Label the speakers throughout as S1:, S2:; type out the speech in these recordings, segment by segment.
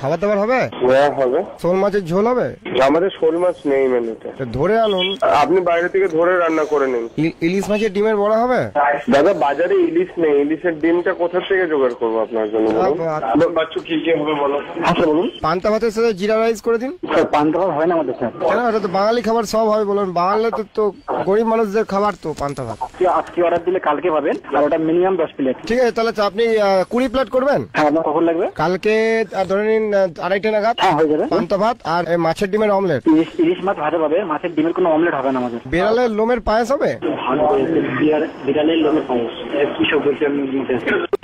S1: খাবার দাবার হবে?
S2: হ্যাঁ হবে।
S1: শোল মাছের ঝোল হবে?
S2: আমাদের শোল মাছ নেই মেনুতে।
S1: ধরে আনুন,
S2: আপনি বাইরে থেকে ধরে রান্না করে নিন।
S1: ইলিশ মাছের ডিমের বড়া হবে?
S2: দাদা বাজারে ইলিশ নেই, ইলিশের ডিমটা কোথা থেকে জোগাড় করবো আপনার জন্য বলুন। বাচ্চু কি কি হবে বলো।
S3: আচ্ছা বলুন।
S1: পান্তা ভাতের সাথে জিরা রাইস করে দিন।
S3: পান্তা ভাত হয় না আমাদের স্যার।
S1: কেন, এটা তো বাঙালি খাবার, সব হবে বলুন। বাঙালি তো গরিব মানুষদের খাবার তো পান্তা ভাত।
S3: আজকে অর্ডার দিলে কালকে পাবেন, আর ওটা মিনিমাম 10 প্লেট।
S1: ঠিক আছে, তাহলে আপনি 20 প্লেট করবেন।
S3: হ্যাঁ, আপনার কখন লাগবে?
S1: কালকে ধরে নিন 2:30 নাগাদ।
S3: হ্যাঁ হয়ে যাবে।
S1: পান্তা ভাত আর মাছের ডিমের অমলেট।
S3: ইলিশ মাছ ভাজা পাবে, মাছের ডিমের কোনো অমলেট হবে না আমাদের।
S1: বিড়ালের লোমের পায়েস হবে?
S3: বিড়ালের লোমের পায়েস কি সব বলছেন?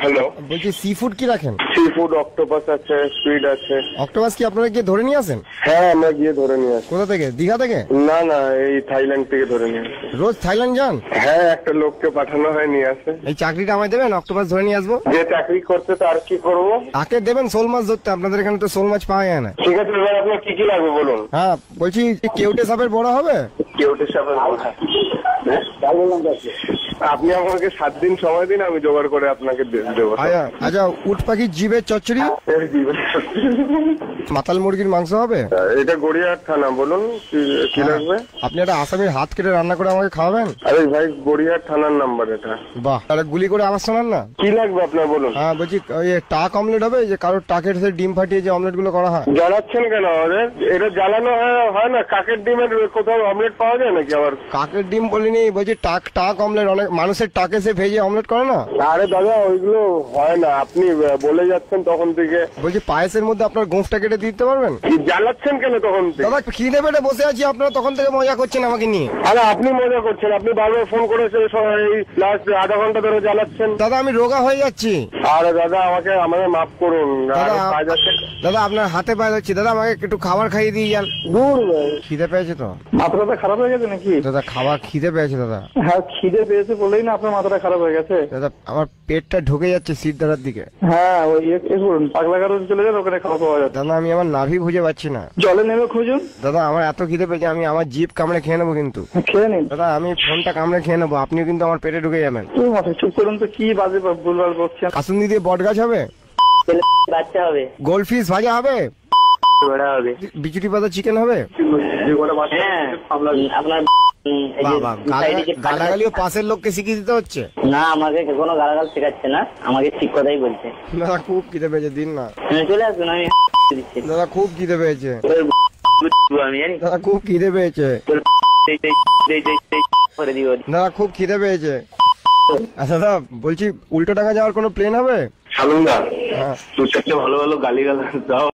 S2: হ্যালো,
S1: বলছি সি ফুড কি রাখেন?
S2: সি ফুড অক্টোপাস আছে, স্কুইড আছে।
S1: অক্টোপাস কি আপনারা গিয়ে ধরে নিয়ে আসেন?
S2: হ্যাঁ আমরা গিয়ে ধরে নিয়ে আসি।
S1: কোথা থেকে? দীঘা থেকে?
S2: না না, এই থাইল্যান্ড থেকে ধরে নিয়ে আসি।
S1: রোজ থাইল্যান্ড যান?
S2: হ্যাঁ, একটা লোককে পাঠানো হয় নিয়ে আসে।
S1: এই চাকরিটা আমায় দেবেন, অক্টোপাস ধরে নিয়ে আসবো।
S2: যে চাকরি করছে তার কি করবো?
S1: তাকে দেবেন শোল মাছ ধরতে, আপনাদের এখানে তো শোল মাছ পাওয়া যায় না।
S2: ঠিক আছে, এবার আপনার কি কি লাগবে বলুন।
S1: হ্যাঁ বলছি, কেউটে সাপের বড় হবে?
S2: কেউটে সাপের বড়া। আপনি আমাকে 7 দিন সময় দিন, আমি জোগাড় করে আপনাকে দেবো।
S1: আচ্ছা, উট পাখির জিভের চচ্চড়ি? মাতাল মুরগির মাংস হবে?
S2: এটা গড়িয়াহাট থানা, বলুন কি লাগবে।
S1: আপনি একটা আসামির হাত কেটে রান্না করে আমাকে খাওয়াবেন?
S2: আরে ভাই, গড়িয়াহাট থানার নাম্বার এটা।
S1: বাহ, তাহলে গুলি করে আওয়াজ শোনান না।
S2: কি লাগবে আপনার বলুন।
S1: হ্যাঁ বলছি, ওই টাক অমলেট হবে, যে কারোর টাকের সাথে ডিম ফাটিয়ে যে অমলেট গুলো করা হয়।
S2: জ্বালাচ্ছেন কেন আমাদের? এটা জ্বালানো হয় না? কাকের ডিমের কোথাও অমলেট পাওয়া যায় নাকি? আবার
S1: কাকের ডিম বলিনি, বলছি টাক অমলেট। অনেক মানুষের টাকে সে ভেজে অমলেট করে না?
S2: আরে দাদা, ওইগুলো হয় না, আপনি বলে যাচ্ছেন তখন থেকে।
S1: বলছি পায়েসের মধ্যে আপনার গোঁফটা কেটে দিতে পারবেন?
S2: জ্বালাচ্ছেন কেন তখন থেকে?
S1: দাদা খিদে পেটে বসে আছি, আপনারা তখন থেকে মজা করছেন আমাকে নিয়ে।
S2: আরে আপনি মজা করছেন, আপনি বারবার ফোন করেছেন, এই লাস্ট আধা ঘন্টা ধরে জ্বালাচ্ছেন।
S1: দাদা আমি রোগা হয়ে যাচ্ছি।
S2: আরে দাদা, আমাদের মাফ করুন, কাজ আছে।
S1: দাদা আপনার হাতে পায়ে যাচ্ছি, দাদা আমাকে একটু খাবার খাইয়ে দিয়ে যান।
S2: দূর,
S1: খিদে পেয়েছে তো।
S3: মাথাটা খারাপ হয়ে গেছে নাকি?
S1: দাদা খাবার খিদে পেয়েছে দাদা।
S3: হ্যাঁ, খিদে পেয়েছে বলেই না আপনার মাথাটা খারাপ হয়ে গেছে।
S1: দাদা আমার পেটটা ঢুকে যাচ্ছে সিট ধারার দিকে।
S3: হ্যাঁ, ওই করুন, পাগলা গারো চলে যান, ওখানে খাওয়া পাওয়া যাচ্ছে।
S1: দাদা আমি আমার নাভি খুঁজে পাচ্ছি না।
S3: জলে নেমে খুঁজুন।
S1: দাদা আমার এত খিদে পেয়েছে, আমি আমার জিভ কামড়ে খেয়ে নেবো কিন্তু।
S3: খেয়ে নিন।
S1: দাদা আমি ফোনটা কামড়ে খেয়ে নেবো, আপনিও কিন্তু আমার পেটে ঢুকে যাবেন।
S3: তুই মাথায় চুপ করুন তো, কি বাজে ভুলভাল বকছেন।
S1: কাসুন্দি দিয়ে বট গাছ হবে?
S3: বাচ্চা হবে।
S1: গোল্ডফিশ ভাজা হবে? বিচুটি পাতা চিকেন হবে?
S3: আপনার
S1: গালাগালিও পাশের লোককে শিখিয়ে দিতে হচ্ছে
S3: না, আমাকে কোনো গালাগাল শেখাচ্ছে না, আমাকে ঠিক কথাই বলছে।
S1: দাদা খুব খিদে পেয়েছে, দিন না।
S3: চলে আসুন, আমি দিচ্ছি।
S1: দাদা খুব খিদে পেয়েছে,
S3: আমি জানি।
S1: দাদা খুব খিদে পেয়েছে,
S3: করে দিব।
S1: দাদা খুব খিদে পেয়েছে। আচ্ছা দাদা বলছি, উল্টো টাকা যাওয়ার কোনো প্লেন হবে?
S2: সালুন্দা,
S1: হ্যাঁ,
S2: 2-4 ভালো ভালো গালি দাও।